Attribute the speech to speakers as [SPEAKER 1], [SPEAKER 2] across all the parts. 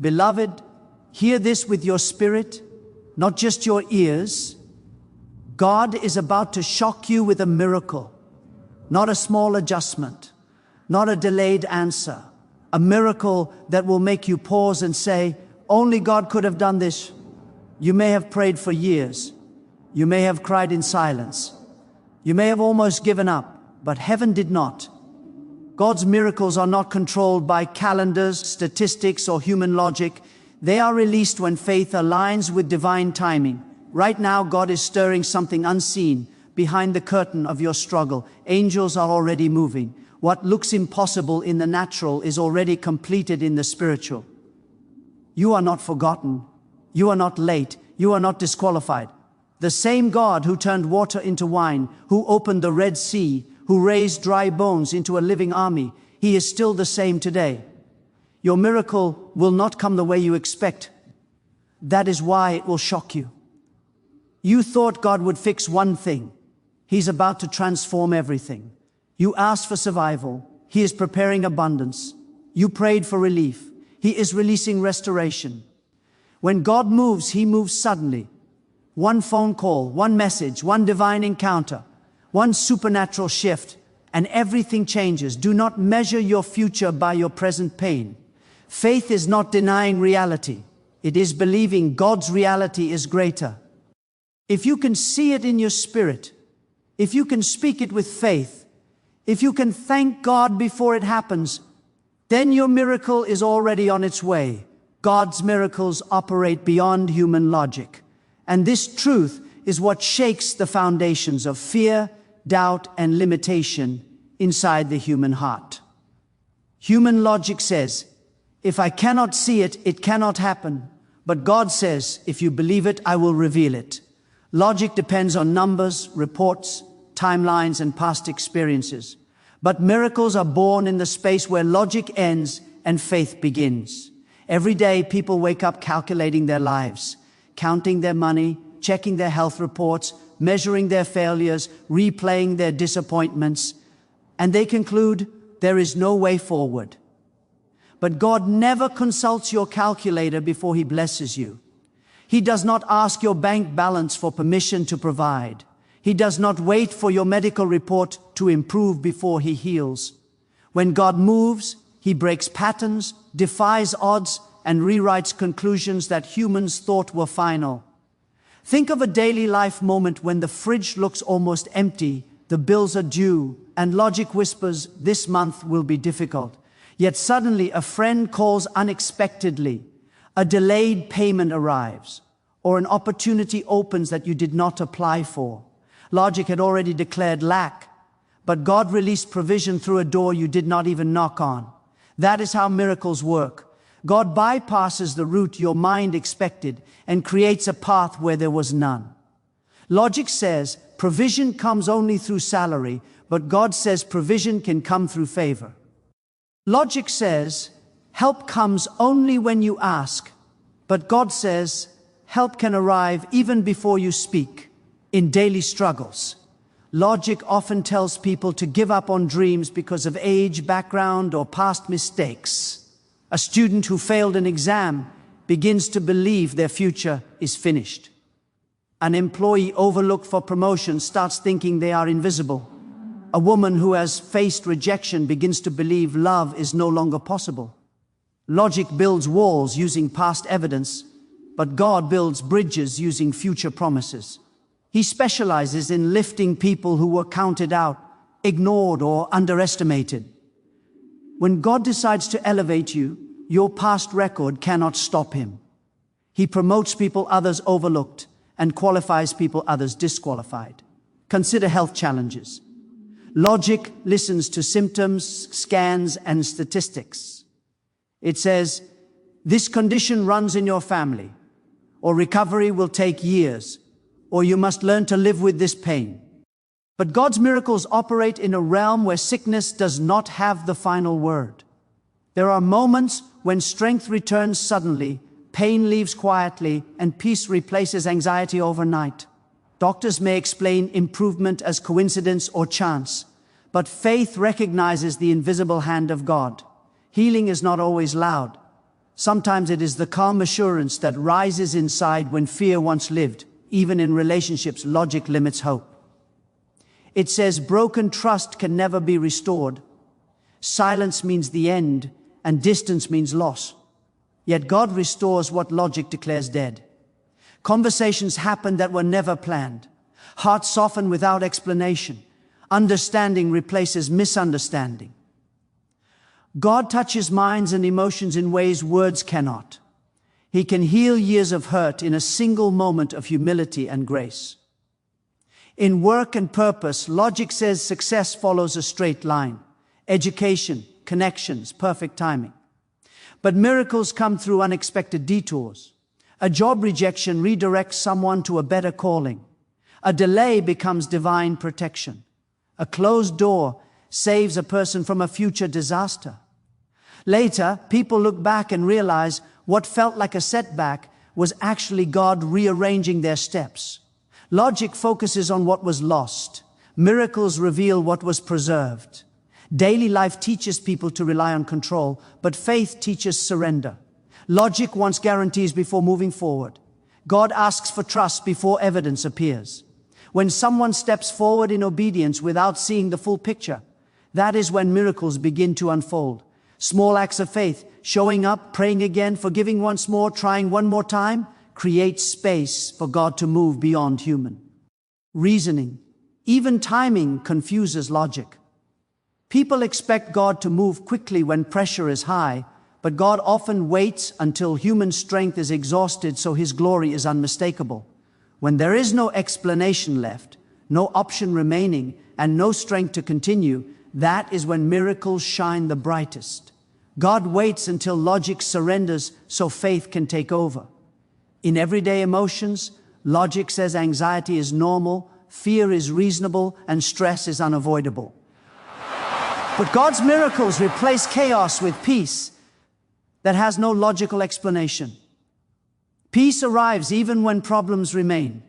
[SPEAKER 1] Beloved, hear this with your spirit, not just your ears. God is about to shock you with a miracle, not a small adjustment, not a delayed answer, a miracle that will make you pause and say, only God could have done this. You may have prayed for years. You may have cried in silence. You may have almost given up, but heaven did not. God's miracles are not controlled by calendars, statistics, or human logic. They are released when faith aligns with divine timing. Right now, God is stirring something unseen behind the curtain of your struggle. Angels are already moving. What looks impossible in the natural is already completed in the spiritual. You are not forgotten. You are not late. You are not disqualified. The same God who turned water into wine, who opened the Red Sea, who raised dry bones into a living army, He is still the same today. Your miracle will not come the way you expect. That is why it will shock you. You thought God would fix one thing. He's about to transform everything. You asked for survival. He is preparing abundance. You prayed for relief. He is releasing restoration. When God moves, He moves suddenly. One phone call, one message, one divine encounter, one supernatural shift, and everything changes. Do not measure your future by your present pain. Faith is not denying reality. It is believing God's reality is greater. If you can see it in your spirit, if you can speak it with faith, if you can thank God before it happens, then your miracle is already on its way. God's miracles operate beyond human logic. And this truth is what shakes the foundations of fear, doubt, and limitation inside the human heart. Human logic says, if I cannot see it, it cannot happen. But God says, if you believe it, I will reveal it. Logic depends on numbers, reports, timelines, and past experiences. But miracles are born in the space where logic ends and faith begins. Every day, people wake up calculating their lives, counting their money, checking their health reports, measuring their failures, replaying their disappointments, and they conclude there is no way forward. But God never consults your calculator before He blesses you. He does not ask your bank balance for permission to provide. He does not wait for your medical report to improve before He heals. When God moves, He breaks patterns, defies odds, and rewrites conclusions that humans thought were final. Think of a daily life moment when the fridge looks almost empty, the bills are due, and logic whispers, this month will be difficult. Yet suddenly a friend calls unexpectedly, a delayed payment arrives, or an opportunity opens that you did not apply for. Logic had already declared lack, but God released provision through a door you did not even knock on. That is how miracles work. God bypasses the route your mind expected and creates a path where there was none. Logic says provision comes only through salary, but God says provision can come through favor. Logic says help comes only when you ask, but God says help can arrive even before you speak. In daily struggles, logic often tells people to give up on dreams because of age, background, or past mistakes. A student who failed an exam begins to believe their future is finished. An employee overlooked for promotion starts thinking they are invisible. A woman who has faced rejection begins to believe love is no longer possible. Logic builds walls using past evidence, but God builds bridges using future promises. He specializes in lifting people who were counted out, ignored, or underestimated. When God decides to elevate you, your past record cannot stop Him. He promotes people others overlooked and qualifies people others disqualified. Consider health challenges. Logic listens to symptoms, scans, and statistics. It says, this condition runs in your family, or recovery will take years, or you must learn to live with this pain. But God's miracles operate in a realm where sickness does not have the final word. There are moments when strength returns suddenly, pain leaves quietly, and peace replaces anxiety overnight. Doctors may explain improvement as coincidence or chance, but faith recognizes the invisible hand of God. Healing is not always loud. Sometimes it is the calm assurance that rises inside when fear once lived. Even in relationships, logic limits hope. It says broken trust can never be restored. Silence means the end, and distance means loss. Yet God restores what logic declares dead. Conversations happen that were never planned. Hearts soften without explanation. Understanding replaces misunderstanding. God touches minds and emotions in ways words cannot. He can heal years of hurt in a single moment of humility and grace. In work and purpose, logic says success follows a straight line. Education, connections, perfect timing. But miracles come through unexpected detours. A job rejection redirects someone to a better calling. A delay becomes divine protection. A closed door saves a person from a future disaster. Later, people look back and realize what felt like a setback was actually God rearranging their steps. Logic focuses on what was lost. Miracles reveal what was preserved. Daily life teaches people to rely on control, but faith teaches surrender. Logic wants guarantees before moving forward. God asks for trust before evidence appears. When someone steps forward in obedience without seeing the full picture, that is when miracles begin to unfold. Small acts of faith, showing up, praying again, forgiving once more, trying one more time, create space for God to move beyond human reasoning. Even timing confuses logic. People expect God to move quickly when pressure is high, but God often waits until human strength is exhausted so His glory is unmistakable. When there is no explanation left, no option remaining, and no strength to continue, that is when miracles shine the brightest. God waits until logic surrenders so faith can take over. In everyday emotions, logic says anxiety is normal, fear is reasonable, and stress is unavoidable. But God's miracles replace chaos with peace that has no logical explanation. Peace arrives even when problems remain.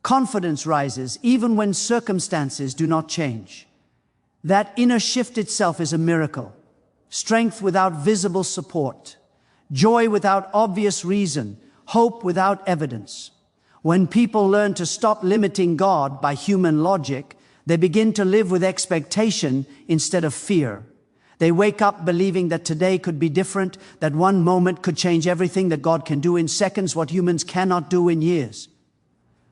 [SPEAKER 1] Confidence rises even when circumstances do not change. That inner shift itself is a miracle. Strength without visible support. Joy without obvious reason. Hope without evidence. When people learn to stop limiting God by human logic, they begin to live with expectation instead of fear. They wake up believing that today could be different, that one moment could change everything, that God can do in seconds what humans cannot do in years.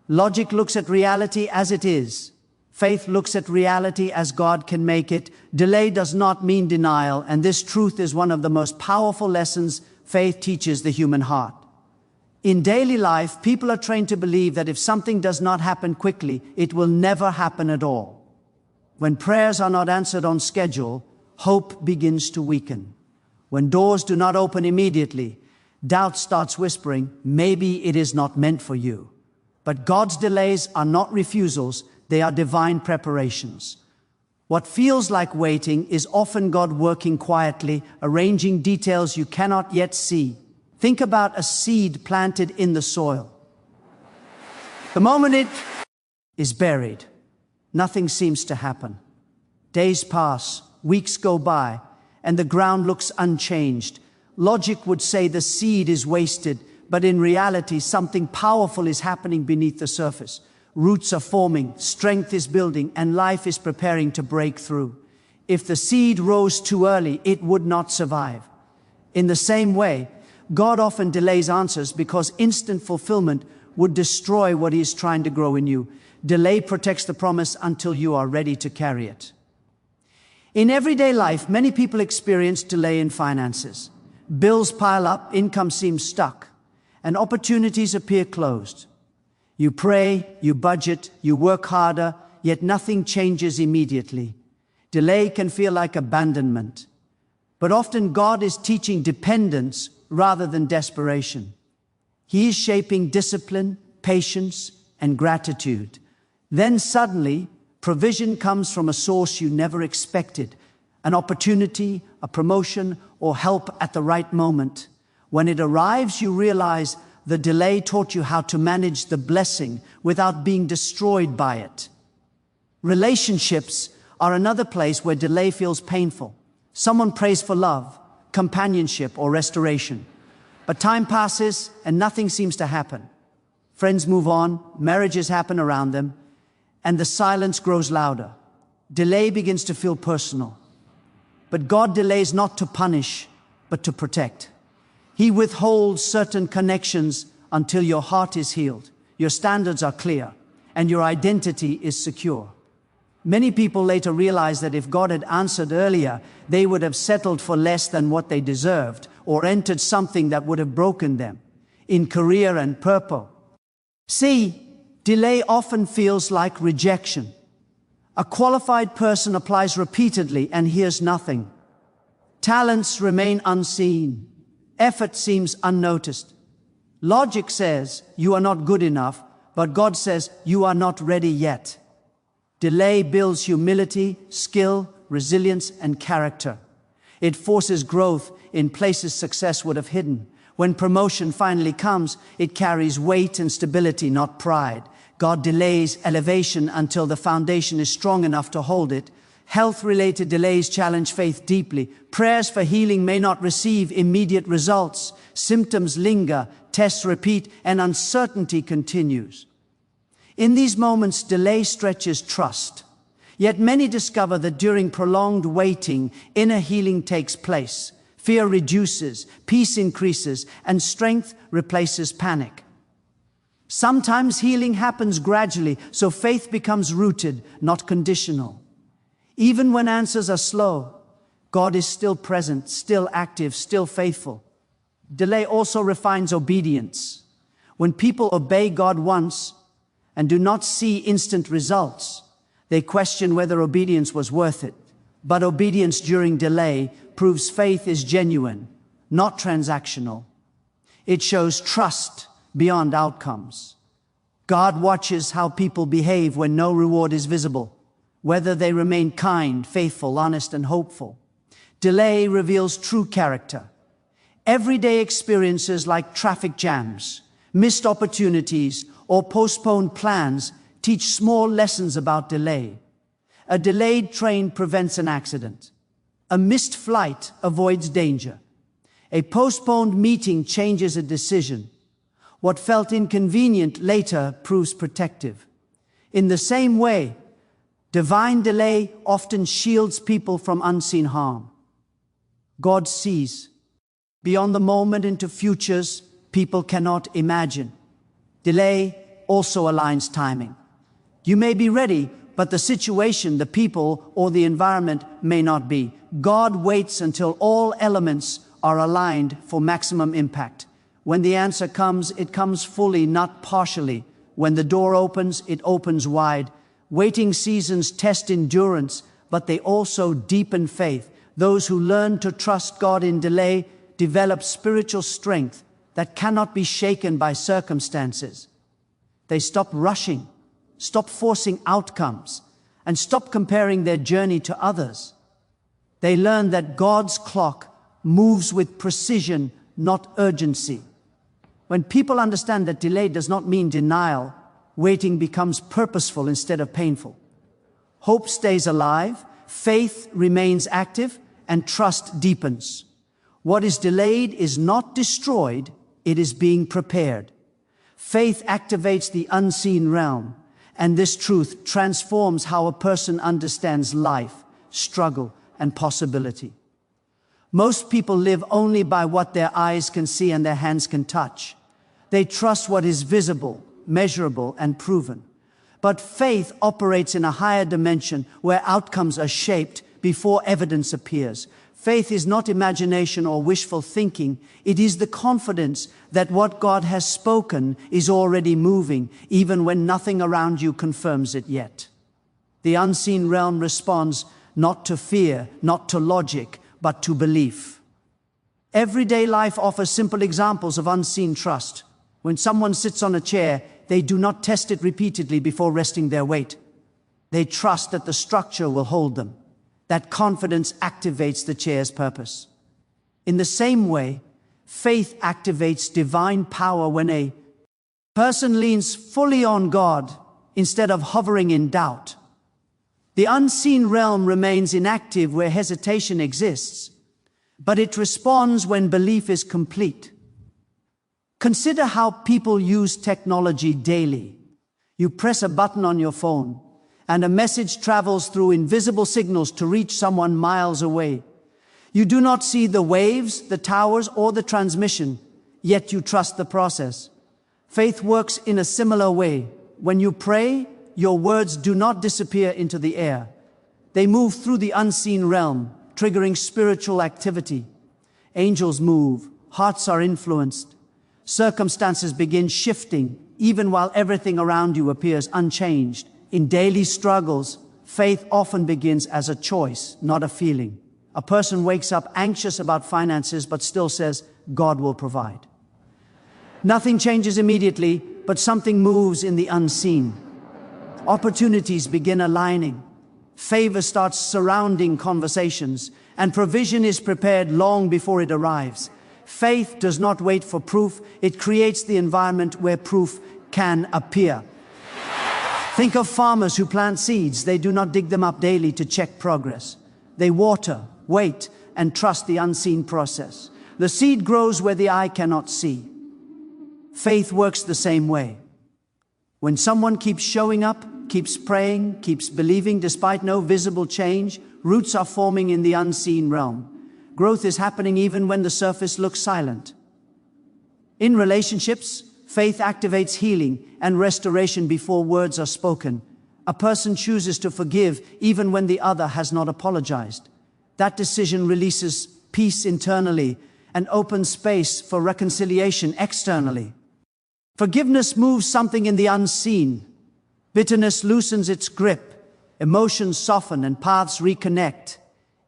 [SPEAKER 1] Logic looks at reality as it is. Faith looks at reality as God can make it. Delay does not mean denial, and this truth is one of the most powerful lessons faith teaches the human heart. In daily life, people are trained to believe that if something does not happen quickly, it will never happen at all. When prayers are not answered on schedule, hope begins to weaken. When doors do not open immediately, doubt starts whispering, maybe it is not meant for you. But God's delays are not refusals, they are divine preparations. What feels like waiting is often God working quietly, arranging details you cannot yet see. Think about a seed planted in the soil. The moment it is buried, nothing seems to happen. Days pass, weeks go by, and the ground looks unchanged. Logic would say the seed is wasted, but in reality, something powerful is happening beneath the surface. Roots are forming, strength is building, and life is preparing to break through. If the seed rose too early, it would not survive. In the same way, God often delays answers because instant fulfillment would destroy what He is trying to grow in you. Delay protects the promise until you are ready to carry it. In everyday life, many people experience delay in finances. Bills pile up, income seems stuck, and opportunities appear closed. You pray, you budget, you work harder, yet nothing changes immediately. Delay can feel like abandonment. But often God is teaching dependence rather than desperation. He is shaping discipline, patience, and gratitude. Then suddenly, provision comes from a source you never expected, an opportunity, a promotion, or help at the right moment. When it arrives, you realize the delay taught you how to manage the blessing without being destroyed by it. Relationships are another place where delay feels painful. Someone prays for love, companionship, or restoration. But time passes and nothing seems to happen. Friends move on, marriages happen around them, and the silence grows louder. Delay begins to feel personal. But God delays not to punish, but to protect. He withholds certain connections until your heart is healed, your standards are clear, and your identity is secure. Many people later realize that if God had answered earlier, they would have settled for less than what they deserved, or entered something that would have broken them, in career and purpose. See, delay often feels like rejection. A qualified person applies repeatedly and hears nothing. Talents remain unseen. Effort seems unnoticed. Logic says you are not good enough, but God says you are not ready yet. Delay builds humility, skill, resilience, and character. It forces growth in places success would have hidden. When promotion finally comes, it carries weight and stability, not pride. God delays elevation until the foundation is strong enough to hold it. Health-related delays challenge faith deeply. Prayers for healing may not receive immediate results. Symptoms linger, tests repeat, and uncertainty continues. In these moments, delay stretches trust. Yet many discover that during prolonged waiting, inner healing takes place. Fear reduces, peace increases, and strength replaces panic. Sometimes healing happens gradually, so faith becomes rooted, not conditional. Even when answers are slow, God is still present, still active, still faithful. Delay also refines obedience. When people obey God once and do not see instant results, they question whether obedience was worth it. But obedience during delay proves faith is genuine, not transactional. It shows trust beyond outcomes. God watches how people behave when no reward is visible, whether they remain kind, faithful, honest, and hopeful. Delay reveals true character. Everyday experiences like traffic jams, missed opportunities, or postponed plans teach small lessons about delay. A delayed train prevents an accident. A missed flight avoids danger. A postponed meeting changes a decision. What felt inconvenient later proves protective. In the same way, divine delay often shields people from unseen harm. God sees beyond the moment into futures people cannot imagine. Delay also aligns timing. You may be ready, but the situation, the people, or the environment may not be. God waits until all elements are aligned for maximum impact. When the answer comes, it comes fully, not partially. When the door opens, it opens wide. Waiting seasons test endurance, but they also deepen faith. Those who learn to trust God in delay develop spiritual strength that cannot be shaken by circumstances. They stop rushing, stop forcing outcomes, and stop comparing their journey to others. They learn that God's clock moves with precision, not urgency. When people understand that delay does not mean denial, waiting becomes purposeful instead of painful. Hope stays alive, faith remains active, and trust deepens. What is delayed is not destroyed, it is being prepared. Faith activates the unseen realm, and this truth transforms how a person understands life, struggle, and possibility. Most people live only by what their eyes can see and their hands can touch. They trust what is visible, measurable, and proven. But faith operates in a higher dimension where outcomes are shaped before evidence appears. Faith is not imagination or wishful thinking. It is the confidence that what God has spoken is already moving, even when nothing around you confirms it yet. The unseen realm responds not to fear, not to logic, but to belief. Everyday life offers simple examples of unseen trust. When someone sits on a chair, they do not test it repeatedly before resting their weight. They trust that the structure will hold them. That confidence activates the chair's purpose. In the same way, faith activates divine power when a person leans fully on God instead of hovering in doubt. The unseen realm remains inactive where hesitation exists. but it responds when belief is complete. Consider how people use technology daily. You press a button on your phone, and a message travels through invisible signals to reach someone miles away. You do not see the waves, the towers, or the transmission, yet you trust the process. Faith works in a similar way. When you pray, your words do not disappear into the air. They move through the unseen realm, triggering spiritual activity. Angels move, hearts are influenced, circumstances begin shifting, even while everything around you appears unchanged. In daily struggles, faith often begins as a choice, not a feeling. A person wakes up anxious about finances but still says, God will provide. Nothing changes immediately, but something moves in the unseen. Opportunities begin aligning. Favor starts surrounding conversations, and provision is prepared long before it arrives. Faith does not wait for proof. It creates the environment where proof can appear. Think of farmers who plant seeds. They do not dig them up daily to check progress. They water, wait, and trust the unseen process. The seed grows where the eye cannot see. Faith works the same way. When someone keeps showing up, keeps praying, keeps believing despite no visible change, roots are forming in the unseen realm. Growth is happening even when the surface looks silent. In relationships, faith activates healing and restoration before words are spoken. A person chooses to forgive even when the other has not apologized. That decision releases peace internally and opens space for reconciliation externally. Forgiveness moves something in the unseen. Bitterness loosens its grip, emotions soften, and paths reconnect.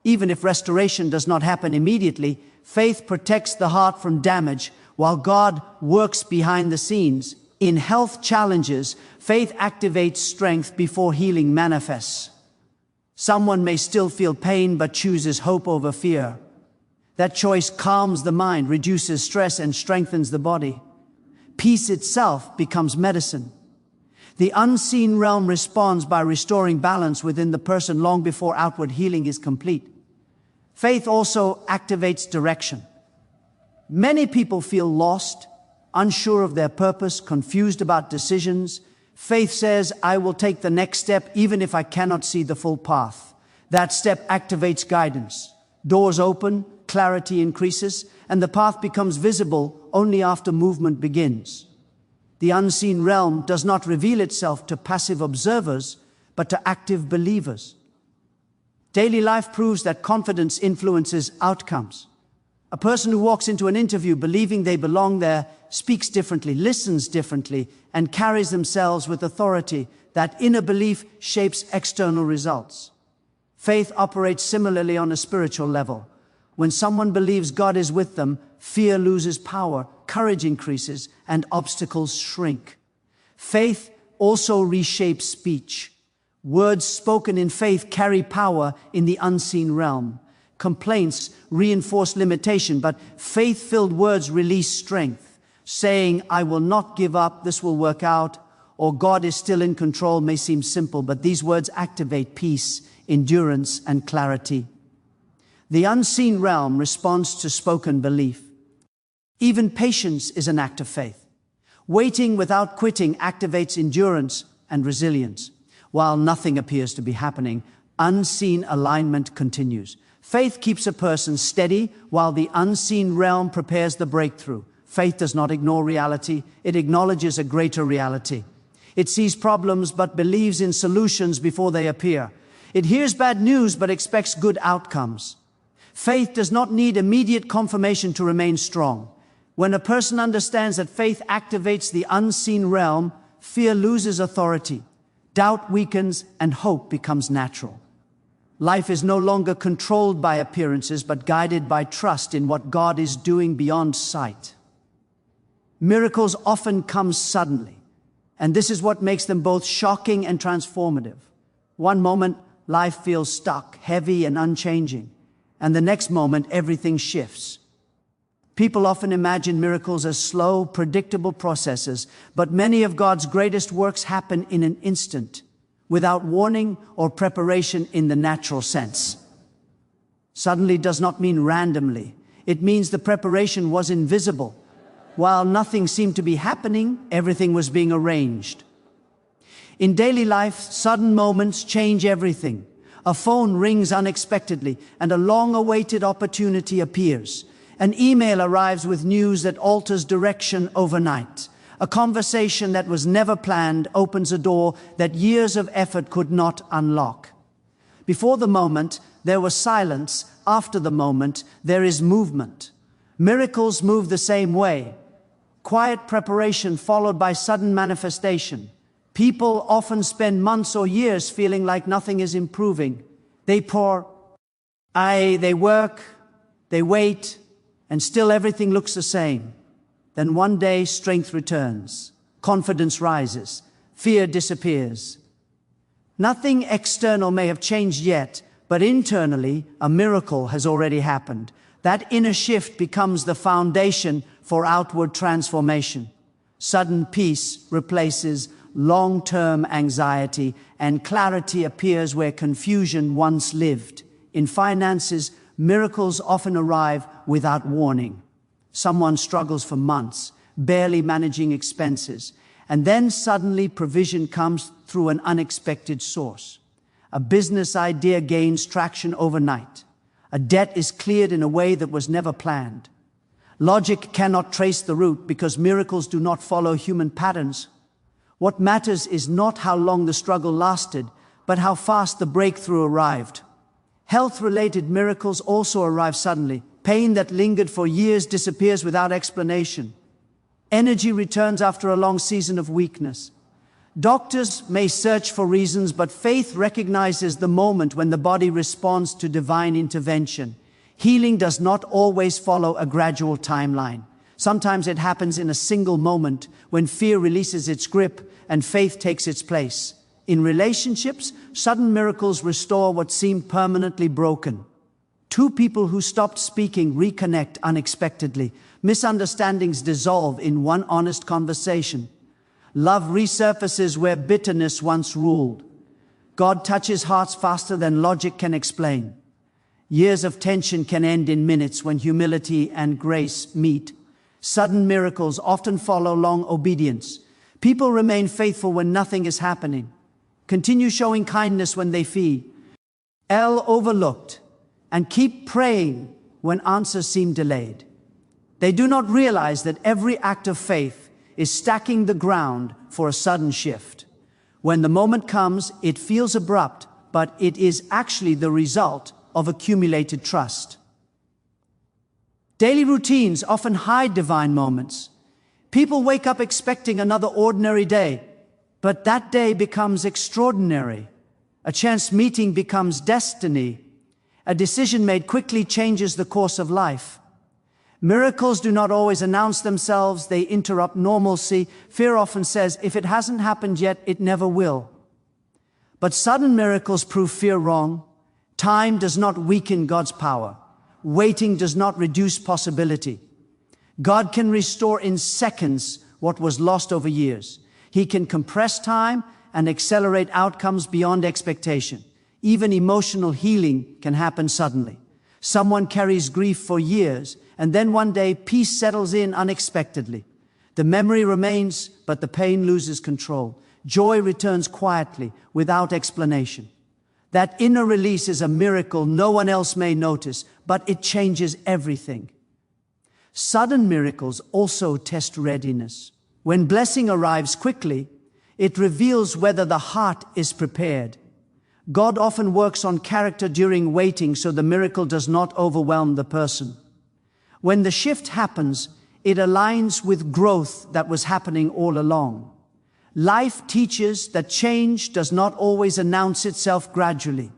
[SPEAKER 1] Even if restoration does not happen immediately, faith protects the heart from damage while God works behind the scenes. In health challenges, faith activates strength before healing manifests. Someone may still feel pain but chooses hope over fear. That choice calms the mind, reduces stress, and strengthens the body. Peace itself becomes medicine. The unseen realm responds by restoring balance within the person long before outward healing is complete. Faith also activates direction. Many people feel lost, unsure of their purpose, confused about decisions. Faith says, I will take the next step even if I cannot see the full path. That step activates guidance. Doors open, clarity increases, and the path becomes visible only after movement begins. The unseen realm does not reveal itself to passive observers, but to active believers. Daily life proves that confidence influences outcomes. A person who walks into an interview believing they belong there speaks differently, listens differently, and carries themselves with authority. That inner belief shapes external results. Faith operates similarly on a spiritual level. When someone believes God is with them, fear loses power, courage increases, and obstacles shrink. Faith also reshapes speech. Words spoken in faith carry power in the unseen realm. Complaints reinforce limitation, but faith-filled words release strength. Saying, I will not give up, this will work out, or God is still in control may seem simple, but these words activate peace, endurance, and clarity. The unseen realm responds to spoken belief. Even patience is an act of faith. Waiting without quitting activates endurance and resilience. While nothing appears to be happening, unseen alignment continues. Faith keeps a person steady while the unseen realm prepares the breakthrough. Faith does not ignore reality. It acknowledges a greater reality. It sees problems but believes in solutions before they appear. It hears bad news but expects good outcomes. Faith does not need immediate confirmation to remain strong. When a person understands that faith activates the unseen realm, fear loses authority. Doubt weakens and hope becomes natural. Life is no longer controlled by appearances, but guided by trust in what God is doing beyond sight. Miracles often come suddenly, and this is what makes them both shocking and transformative. One moment, life feels stuck, heavy, and unchanging, and the next moment, everything shifts. People often imagine miracles as slow, predictable processes, but many of God's greatest works happen in an instant, without warning or preparation in the natural sense. Suddenly does not mean randomly. It means the preparation was invisible. While nothing seemed to be happening, everything was being arranged. In daily life, sudden moments change everything. A phone rings unexpectedly, and a long-awaited opportunity appears. An email arrives with news that alters direction overnight. A conversation that was never planned opens a door that years of effort could not unlock. Before the moment, there was silence. After the moment, there is movement. Miracles move the same way. Quiet preparation followed by sudden manifestation. People often spend months or years feeling like nothing is improving. They work, they wait, and still everything looks the same. Then one day strength returns, confidence rises, fear disappears. Nothing external may have changed yet, but internally a miracle has already happened. That inner shift becomes the foundation for outward transformation. Sudden peace replaces long-term anxiety, and clarity appears where confusion once lived. In finances, miracles often arrive without warning. Someone struggles for months, barely managing expenses, and then suddenly provision comes through an unexpected source. A business idea gains traction overnight. A debt is cleared in a way that was never planned. Logic cannot trace the route because miracles do not follow human patterns. What matters is not how long the struggle lasted, but how fast the breakthrough arrived. Health-related miracles also arrive suddenly. Pain that lingered for years disappears without explanation. Energy returns after a long season of weakness. Doctors may search for reasons, but faith recognizes the moment when the body responds to divine intervention. Healing does not always follow a gradual timeline. Sometimes it happens in a single moment when fear releases its grip and faith takes its place. In relationships, sudden miracles restore what seemed permanently broken. Two people who stopped speaking reconnect unexpectedly. Misunderstandings dissolve in one honest conversation. Love resurfaces where bitterness once ruled. God touches hearts faster than logic can explain. Years of tension can end in minutes when humility and grace meet. Sudden miracles often follow long obedience. People remain faithful when nothing is happening. Continue showing kindness when they feel overlooked, and keep praying when answers seem delayed. They do not realize that every act of faith is stacking the ground for a sudden shift. When the moment comes, it feels abrupt, but it is actually the result of accumulated trust. Daily routines often hide divine moments. People wake up expecting another ordinary day, but that day becomes extraordinary. A chance meeting becomes destiny. A decision made quickly changes the course of life. Miracles do not always announce themselves, they interrupt normalcy. Fear often says, if it hasn't happened yet, it never will. But sudden miracles prove fear wrong. Time does not weaken God's power. Waiting does not reduce possibility. God can restore in seconds what was lost over years. He can compress time and accelerate outcomes beyond expectation. Even emotional healing can happen suddenly. Someone carries grief for years, and then one day peace settles in unexpectedly. The memory remains, but the pain loses control. Joy returns quietly, without explanation. That inner release is a miracle no one else may notice, but it changes everything. Sudden miracles also test readiness. When blessing arrives quickly, it reveals whether the heart is prepared. God often works on character during waiting so the miracle does not overwhelm the person. When the shift happens, it aligns with growth that was happening all along. Life teaches that change does not always announce itself gradually.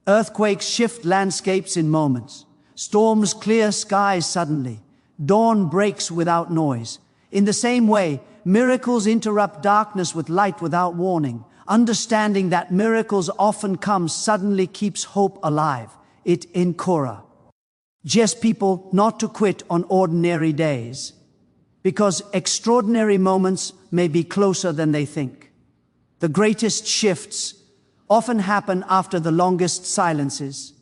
[SPEAKER 1] Earthquakes shift landscapes in moments. Storms clear skies suddenly. Dawn breaks without noise. In the same way, miracles interrupt darkness with light without warning. Understanding that miracles often come suddenly keeps hope alive. It encourages people not to quit on ordinary days, because extraordinary moments may be closer than they think. The greatest shifts often happen after the longest silences.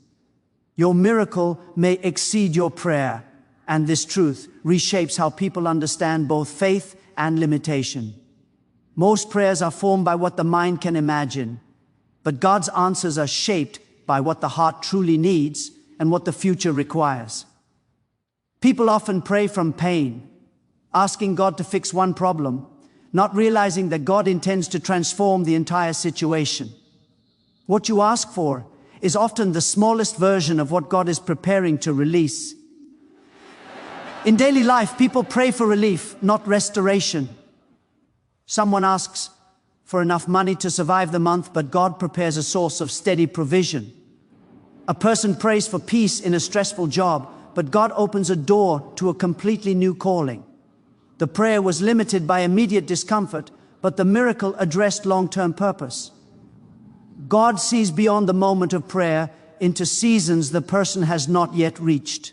[SPEAKER 1] Your miracle may exceed your prayer, and this truth reshapes how people understand both faith and limitation. Most prayers are formed by what the mind can imagine, but God's answers are shaped by what the heart truly needs and what the future requires. People often pray from pain, asking God to fix one problem, not realizing that God intends to transform the entire situation. What you ask for is often the smallest version of what God is preparing to release. In daily life, people pray for relief, not restoration. Someone asks for enough money to survive the month, but God prepares a source of steady provision. A person prays for peace in a stressful job, but God opens a door to a completely new calling. The prayer was limited by immediate discomfort, but the miracle addressed long-term purpose. God sees beyond the moment of prayer into seasons the person has not yet reached.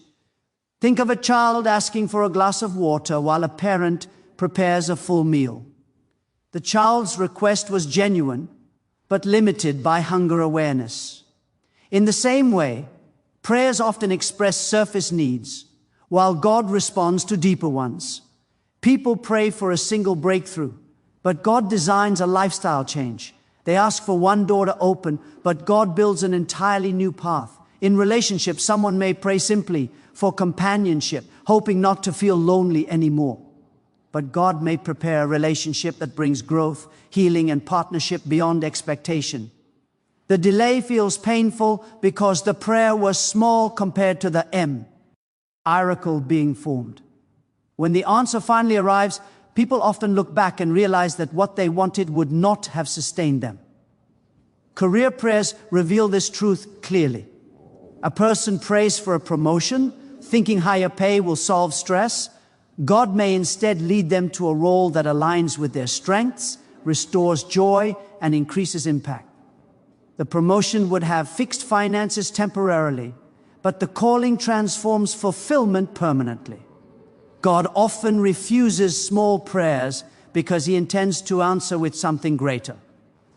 [SPEAKER 1] Think of a child asking for a glass of water while a parent prepares a full meal. The child's request was genuine, but limited by hunger awareness. In the same way, prayers often express surface needs, while God responds to deeper ones. People pray for a single breakthrough, but God designs a lifestyle change. They ask for one door to open, but God builds an entirely new path. In relationships, someone may pray simply for companionship, hoping not to feel lonely anymore. But God may prepare a relationship that brings growth, healing, and partnership beyond expectation. The delay feels painful because the prayer was small compared to the miracle being formed. When the answer finally arrives, people often look back and realize that what they wanted would not have sustained them. Career prayers reveal this truth clearly. A person prays for a promotion, thinking higher pay will solve stress. God may instead lead them to a role that aligns with their strengths, restores joy, and increases impact. The promotion would have fixed finances temporarily, but the calling transforms fulfillment permanently. God often refuses small prayers because He intends to answer with something greater.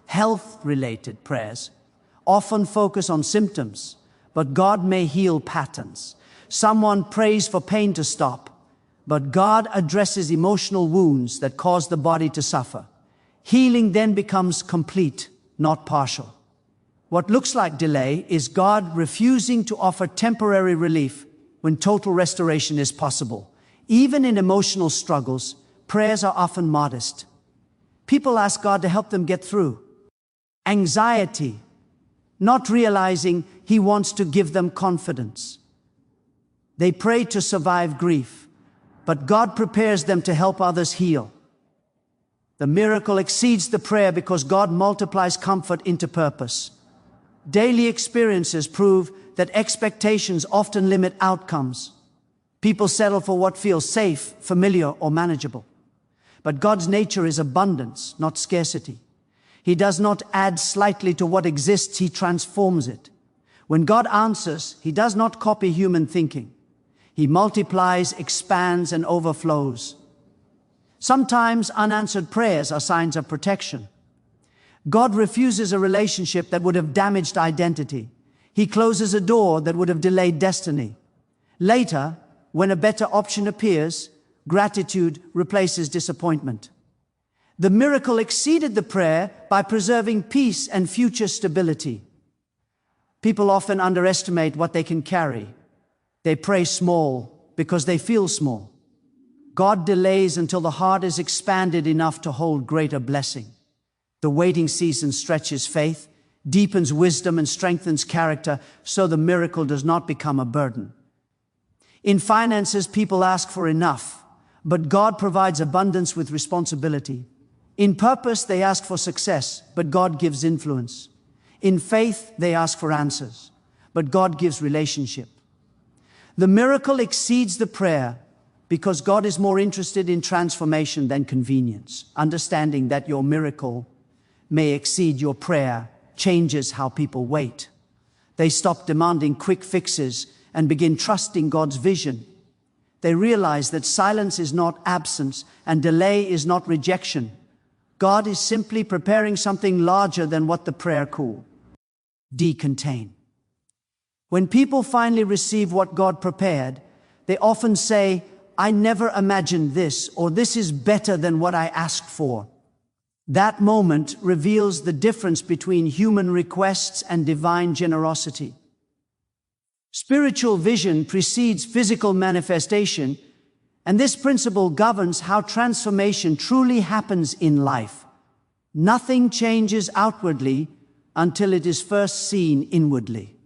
[SPEAKER 1] Health-related prayers often focus on symptoms, but God may heal patterns. Someone prays for pain to stop, but God addresses emotional wounds that cause the body to suffer. Healing then becomes complete, not partial. What looks like delay is God refusing to offer temporary relief when total restoration is possible. Even in emotional struggles, prayers are often modest. People ask God to help them get through anxiety, not realizing He wants to give them confidence. They pray to survive grief, but God prepares them to help others heal. The miracle exceeds the prayer because God multiplies comfort into purpose. Daily experiences prove that expectations often limit outcomes. People settle for what feels safe, familiar, or manageable. But God's nature is abundance, not scarcity. He does not add slightly to what exists, He transforms it. When God answers, He does not copy human thinking. He multiplies, expands, and overflows. Sometimes unanswered prayers are signs of protection. God refuses a relationship that would have damaged identity. He closes a door that would have delayed destiny. Later, when a better option appears, gratitude replaces disappointment. The miracle exceeded the prayer by preserving peace and future stability. People often underestimate what they can carry. They pray small because they feel small. God delays until the heart is expanded enough to hold greater blessing. The waiting season stretches faith, deepens wisdom, and strengthens character, so the miracle does not become a burden. In finances, people ask for enough, but God provides abundance with responsibility. In purpose, they ask for success, but God gives influence. In faith, they ask for answers, but God gives relationship. The miracle exceeds the prayer because God is more interested in transformation than convenience. Understanding that your miracle may exceed your prayer changes how people wait. They stop demanding quick fixes and begin trusting God's vision. They realize that silence is not absence and delay is not rejection. God is simply preparing something larger than what the prayer could contain. When people finally receive what God prepared, they often say, "I never imagined this," or "This is better than what I asked for." That moment reveals the difference between human requests and divine generosity. Spiritual vision precedes physical manifestation, and this principle governs how transformation truly happens in life. Nothing changes outwardly until it is first seen inwardly.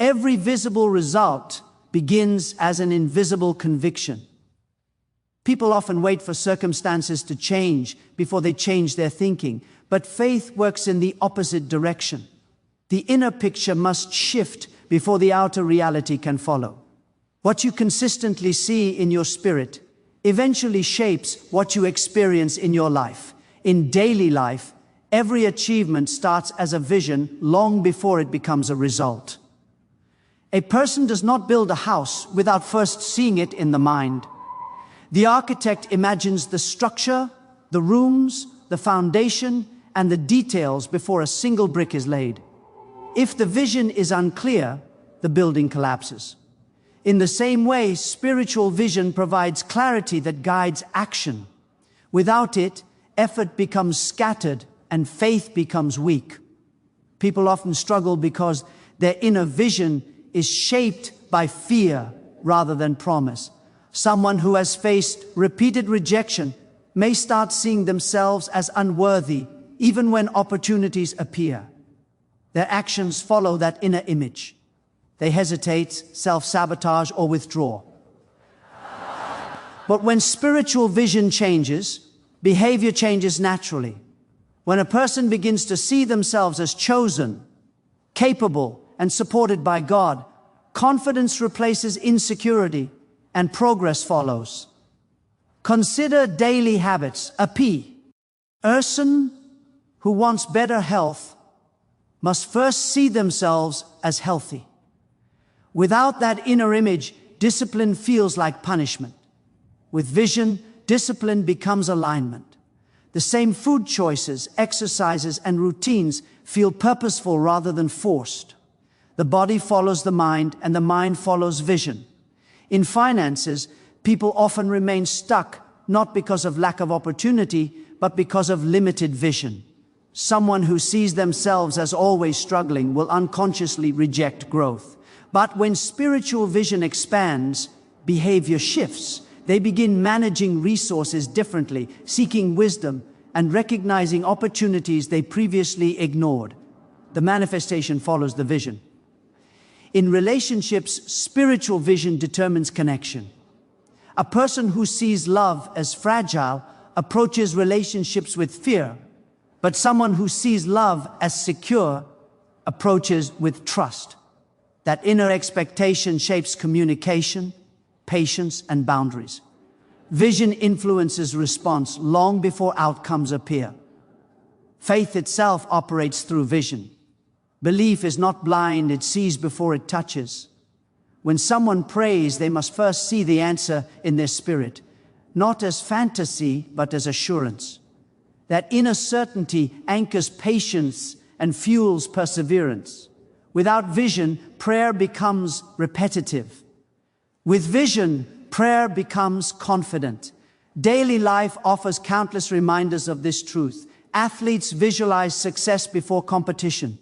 [SPEAKER 1] Every visible result begins as an invisible conviction. People often wait for circumstances to change before they change their thinking, but faith works in the opposite direction. The inner picture must shift before the outer reality can follow. What you consistently see in your spirit eventually shapes what you experience in your life. In daily life, every achievement starts as a vision long before it becomes a result. A person does not build a house without first seeing it in the mind. The architect imagines the structure, the rooms, the foundation, and the details before a single brick is laid. If the vision is unclear, the building collapses. In the same way, spiritual vision provides clarity that guides action. Without it, effort becomes scattered and faith becomes weak. People often struggle because their inner vision is shaped by fear rather than promise. Someone who has faced repeated rejection may start seeing themselves as unworthy even when opportunities appear. Their actions follow that inner image. They hesitate, self-sabotage, or withdraw. But when spiritual vision changes, behavior changes naturally. When a person begins to see themselves as chosen, capable, and supported by God, confidence replaces insecurity and progress follows. Consider daily habits. A person who wants better health must first see themselves as healthy. Without that inner image, discipline feels like punishment. With vision, discipline becomes alignment. The same food choices, exercises, and routines feel purposeful rather than forced. The body follows the mind, and the mind follows vision. In finances, people often remain stuck, not because of lack of opportunity, but because of limited vision. Someone who sees themselves as always struggling will unconsciously reject growth. But when spiritual vision expands, behavior shifts. They begin managing resources differently, seeking wisdom, and recognizing opportunities they previously ignored. The manifestation follows the vision. In relationships, spiritual vision determines connection. A person who sees love as fragile approaches relationships with fear, but someone who sees love as secure approaches with trust. That inner expectation shapes communication, patience, and boundaries. Vision influences response long before outcomes appear. Faith itself operates through vision. Belief is not blind, it sees before it touches. When someone prays, they must first see the answer in their spirit, not as fantasy, but as assurance. That inner certainty anchors patience and fuels perseverance. Without vision, prayer becomes repetitive. With vision, prayer becomes confident. Daily life offers countless reminders of this truth. Athletes visualize success before competition.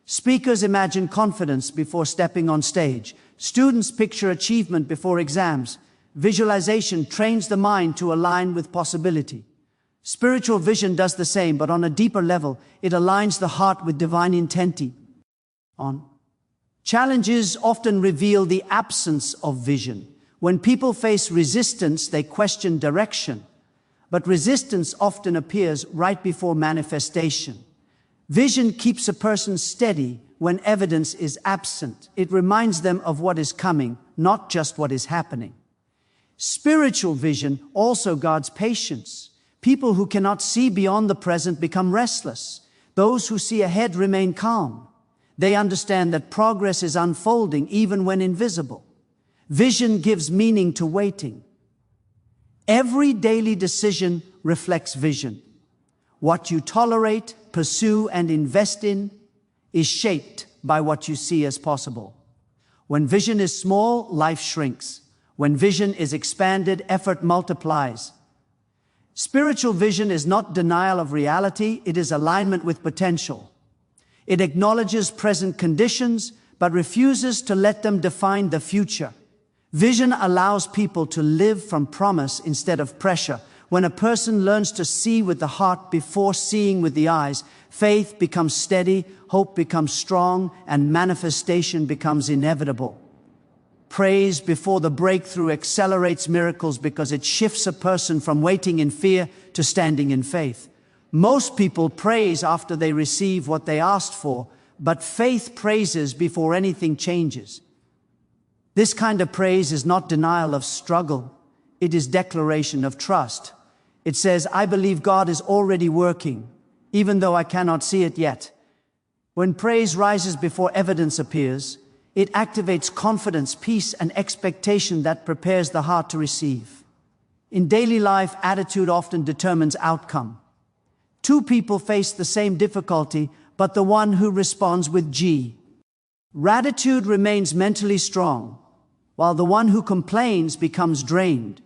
[SPEAKER 1] Speakers imagine confidence before stepping on stage. Students picture achievement before exams. Visualization trains the mind to align with possibility. Spiritual vision does the same, but on a deeper level, it aligns the heart with divine intent. Challenges often reveal the absence of vision. When people face resistance, they question direction. But resistance often appears right before manifestation. Vision keeps a person steady when evidence is absent. It reminds them of what is coming, not just what is happening. Spiritual vision also guards patience. People who cannot see beyond the present become restless. Those who see ahead remain calm. They understand that progress is unfolding even when invisible. Vision gives meaning to waiting. Every daily decision reflects vision. What you tolerate, pursue, and invest in is shaped by what you see as possible. When vision is small, life shrinks. When vision is expanded, effort multiplies. Spiritual vision is not denial of reality, it is alignment with potential. It acknowledges present conditions, but refuses to let them define the future. Vision allows people to live from promise instead of pressure. When a person learns to see with the heart before seeing with the eyes, faith becomes steady, hope becomes strong, and manifestation becomes inevitable. Praise before the breakthrough accelerates miracles because it shifts a person from waiting in fear to standing in faith. Most people praise after they receive what they asked for, but faith praises before anything changes. This kind of praise is not denial of struggle, it is declaration of trust. It says, I believe God is already working, even though I cannot see it yet. When praise rises before evidence appears, it activates confidence, peace, and expectation that prepares the heart to receive. In daily life, attitude often determines outcome. Two people face the same difficulty, but the one who responds with G. Gratitude remains mentally strong, while the one who complains becomes drained.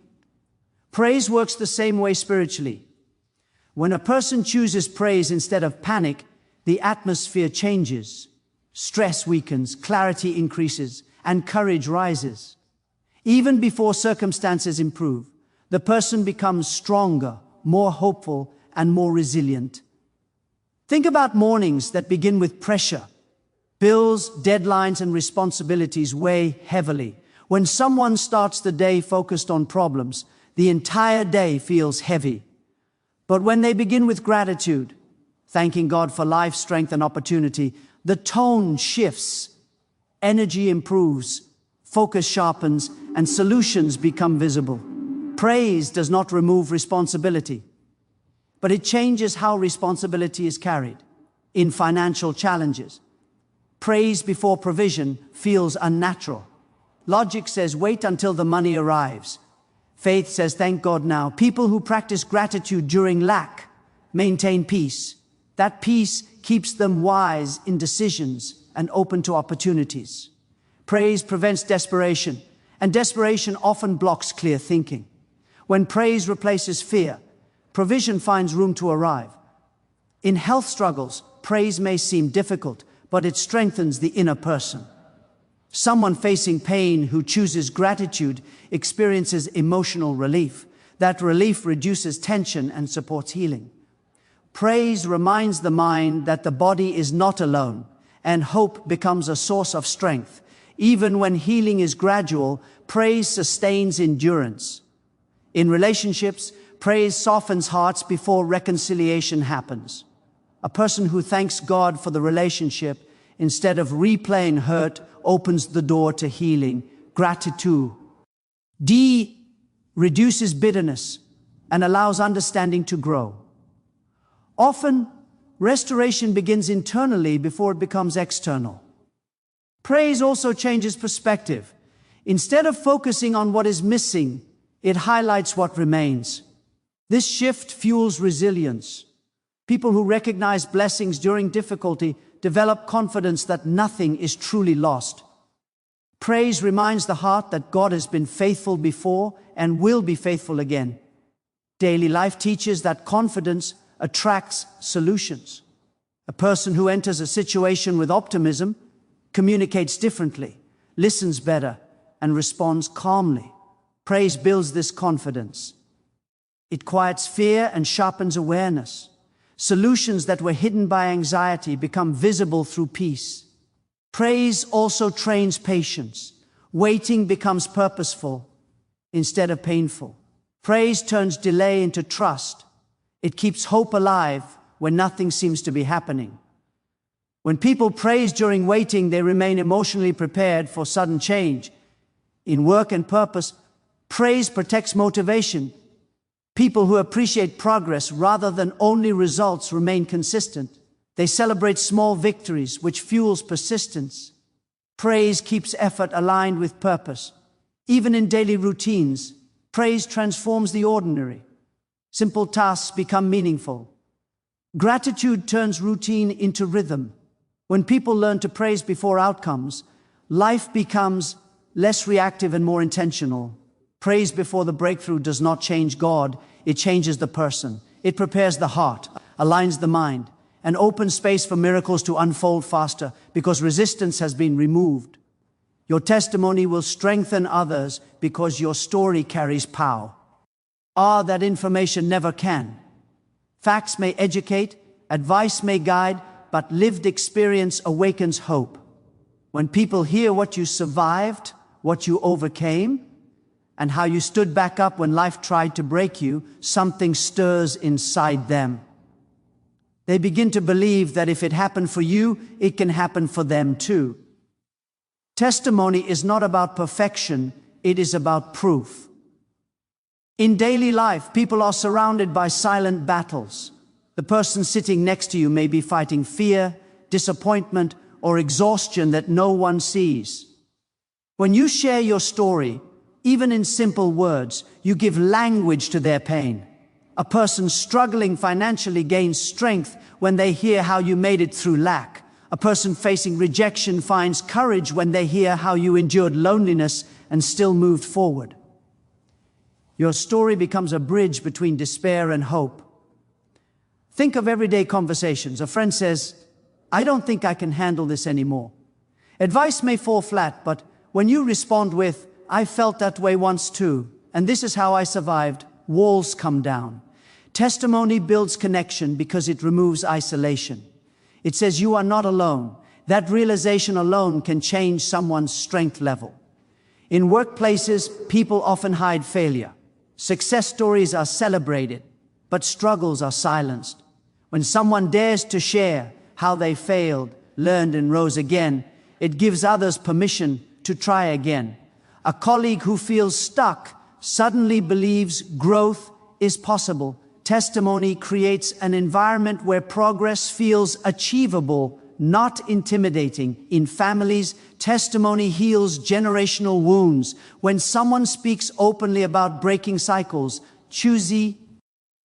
[SPEAKER 1] Praise works the same way spiritually. When a person chooses praise instead of panic, the atmosphere changes. Stress weakens, clarity increases, and courage rises. Even before circumstances improve, the person becomes stronger, more hopeful, and more resilient. Think about mornings that begin with pressure. Bills, deadlines, and responsibilities weigh heavily. When someone starts the day focused on problems, the entire day feels heavy. But when they begin with gratitude, thanking God for life, strength, and opportunity, the tone shifts, energy improves, focus sharpens, and solutions become visible. Praise does not remove responsibility, but it changes how responsibility is carried. In financial challenges, praise before provision feels unnatural. Logic says wait until the money arrives. Faith says thank God now. People who practice gratitude during lack maintain peace. That peace keeps them wise in decisions and open to opportunities. Praise prevents desperation, and desperation often blocks clear thinking. When praise replaces fear, provision finds room to arrive. In health struggles, praise may seem difficult, but it strengthens the inner person. Someone facing pain who chooses gratitude experiences emotional relief. That relief reduces tension and supports healing. Praise reminds the mind that the body is not alone, and hope becomes a source of strength. Even when healing is gradual, praise sustains endurance. In relationships, praise softens hearts before reconciliation happens. A person who thanks God for the relationship instead of replaying hurt opens the door to healing. Gratitude. D. Reduces bitterness and allows understanding to grow. Often, restoration begins internally before it becomes external. Praise also changes perspective. Instead of focusing on what is missing, it highlights what remains. This shift fuels resilience. People who recognize blessings during difficulty develop confidence that nothing is truly lost. Praise reminds the heart that God has been faithful before and will be faithful again. Daily life teaches that confidence attracts solutions. A person who enters a situation with optimism communicates differently, listens better, and responds calmly. Praise builds this confidence. It quiets fear and sharpens awareness. Solutions that were hidden by anxiety become visible through peace. Praise also trains patience. Waiting becomes purposeful instead of painful. Praise turns delay into trust. It keeps hope alive when nothing seems to be happening. When people praise during waiting, they remain emotionally prepared for sudden change. In work and purpose, praise protects motivation. People who appreciate progress rather than only results remain consistent. They celebrate small victories, which fuels persistence. Praise keeps effort aligned with purpose. Even in daily routines, praise transforms the ordinary. Simple tasks become meaningful. Gratitude turns routine into rhythm. When people learn to praise before outcomes, Life becomes less reactive and more intentional. Praise before the breakthrough does not change God, it changes the person. It prepares the heart, aligns the mind, and opens space for miracles to unfold faster because resistance has been removed. Your testimony will strengthen others because your story carries power. That information never can. Facts may educate, advice may guide, but lived experience awakens hope. When people hear what you survived, what you overcame, and how you stood back up when life tried to break you, something stirs inside them. They begin to believe that if it happened for you, it can happen for them too. Testimony is not about perfection, it is about proof. In daily life, people are surrounded by silent battles. The person sitting next to you may be fighting fear, disappointment, or exhaustion that no one sees. When you share your story, even in simple words, you give language to their pain. A person struggling financially gains strength when they hear how you made it through lack. A person facing rejection finds courage when they hear how you endured loneliness and still moved forward. Your story becomes a bridge between despair and hope. Think of everyday conversations. A friend says, "I don't think I can handle this anymore." Advice may fall flat, but when you respond with, "I felt that way once too, and this is how I survived," walls come down. Testimony builds connection because it removes isolation. It says you are not alone. That realization alone can change someone's strength level. In workplaces, people often hide failure. Success stories are celebrated, but struggles are silenced. When someone dares to share how they failed, learned, and rose again, it gives others permission to try again. A colleague who feels stuck suddenly believes growth is possible. Testimony creates an environment where progress feels achievable, not intimidating. In families, testimony heals generational wounds. When someone speaks openly about breaking cycles, choosy,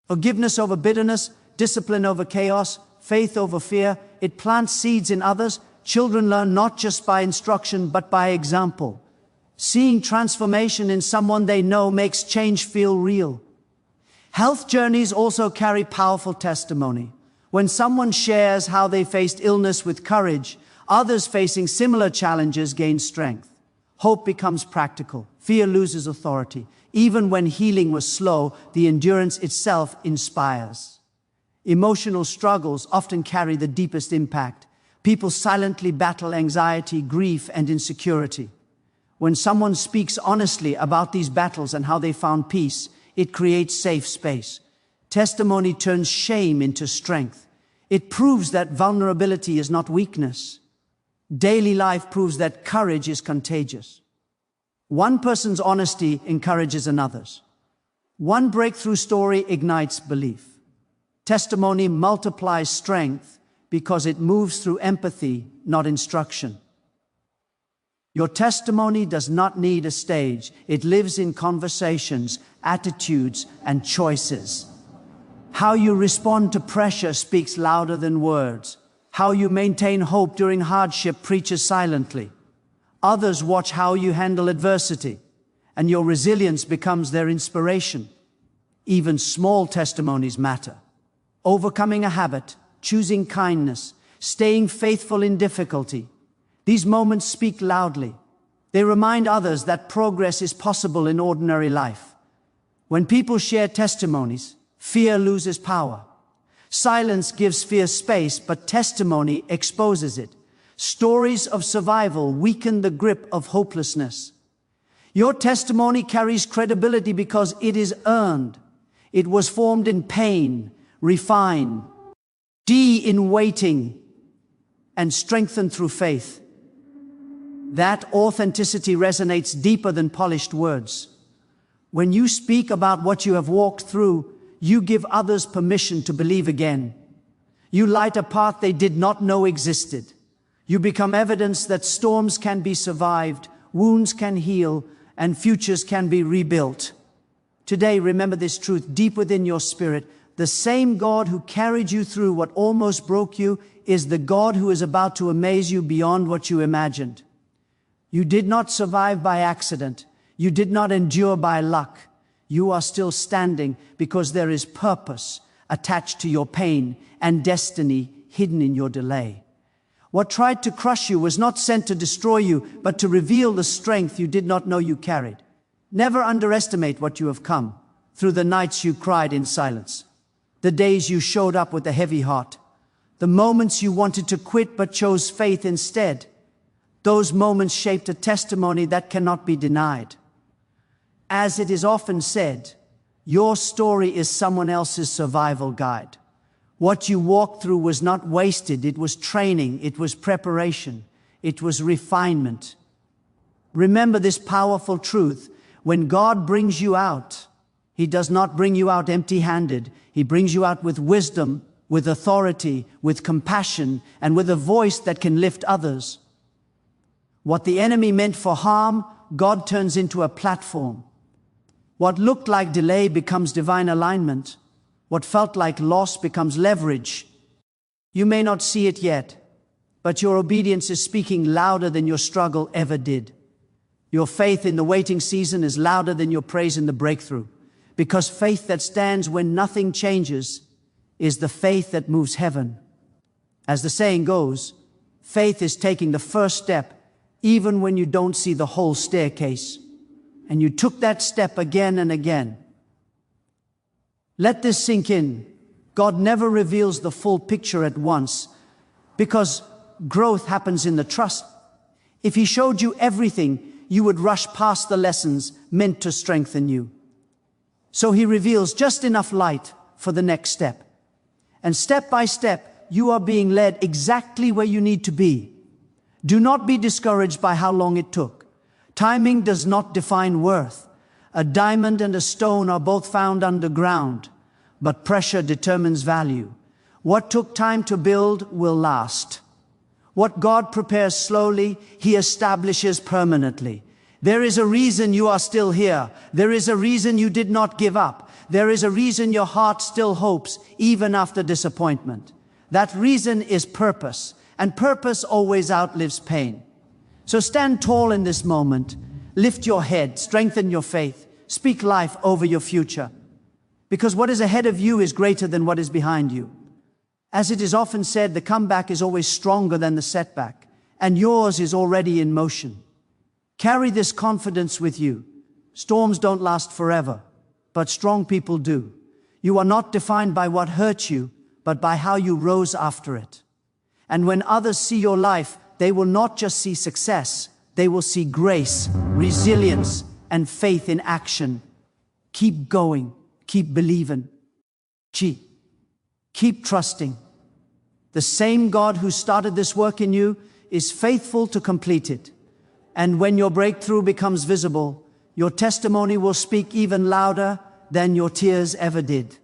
[SPEAKER 1] forgiveness over bitterness, discipline over chaos, faith over fear, it plants seeds in others. Children learn not just by instruction, but by example. Seeing transformation in someone they know makes change feel real. Health journeys also carry powerful testimony. When someone shares how they faced illness with courage, others facing similar challenges gain strength. Hope becomes practical. Fear loses authority. Even when healing was slow, the endurance itself inspires. Emotional struggles often carry the deepest impact. People silently battle anxiety, grief, and insecurity. When someone speaks honestly about these battles and how they found peace, it creates safe space. Testimony turns shame into strength. It proves that vulnerability is not weakness. Daily life proves that courage is contagious. One person's honesty encourages another's. One breakthrough story ignites belief. Testimony multiplies strength because it moves through empathy, not instruction. Your testimony does not need a stage. It lives in conversations, attitudes, and choices. How you respond to pressure speaks louder than words. How you maintain hope during hardship preaches silently. Others watch how you handle adversity, and your resilience becomes their inspiration. Even small testimonies matter. Overcoming a habit, choosing kindness, staying faithful in difficulty. These moments speak loudly. They remind others that progress is possible in ordinary life. When people share testimonies, fear loses power. Silence gives fear space, but testimony exposes it. Stories of survival weaken the grip of hopelessness. Your testimony carries credibility because it is earned. It was formed in pain, refined, in waiting, and strengthened through faith. That authenticity resonates deeper than polished words. When you speak about what you have walked through, you give others permission to believe again. You light a path they did not know existed. You become evidence that storms can be survived, wounds can heal, and futures can be rebuilt. Today, remember this truth deep within your spirit. The same God who carried you through what almost broke you is the God who is about to amaze you beyond what you imagined. You did not survive by accident. You did not endure by luck. You are still standing because there is purpose attached to your pain and destiny hidden in your delay. What tried to crush you was not sent to destroy you, but to reveal the strength you did not know you carried. Never underestimate what you have come through the nights you cried in silence, the days you showed up with a heavy heart, the moments you wanted to quit but chose faith instead. Those moments shaped a testimony that cannot be denied. As it is often said, your story is someone else's survival guide. What you walked through was not wasted. It was training. It was preparation. It was refinement. Remember this powerful truth. When God brings you out, He does not bring you out empty-handed. He brings you out with wisdom, with authority, with compassion, and with a voice that can lift others. What the enemy meant for harm, God turns into a platform. What looked like delay becomes divine alignment. What felt like loss becomes leverage. You may not see it yet, but your obedience is speaking louder than your struggle ever did. Your faith in the waiting season is louder than your praise in the breakthrough, because faith that stands when nothing changes is the faith that moves heaven. As the saying goes, faith is taking the first step even when you don't see the whole staircase. And you took that step again and again. Let this sink in. God never reveals the full picture at once, because growth happens in the trust. If He showed you everything, you would rush past the lessons meant to strengthen you. So He reveals just enough light for the next step. And step by step, you are being led exactly where you need to be. Do not be discouraged by how long it took. Timing does not define worth. A diamond and a stone are both found underground, but pressure determines value. What took time to build will last. What God prepares slowly, He establishes permanently. There is a reason you are still here. There is a reason you did not give up. There is a reason your heart still hopes, even after disappointment. That reason is purpose, and purpose always outlives pain. So stand tall in this moment. Lift your head, strengthen your faith, speak life over your future. Because what is ahead of you is greater than what is behind you. As it is often said, the comeback is always stronger than the setback, and yours is already in motion. Carry this confidence with you. Storms don't last forever, but strong people do. You are not defined by what hurt you, but by how you rose after it. And when others see your life, they will not just see success, they will see grace, resilience, and faith in action. Keep going, keep believing. Keep trusting. The same God who started this work in you is faithful to complete it. And when your breakthrough becomes visible, your testimony will speak even louder than your tears ever did.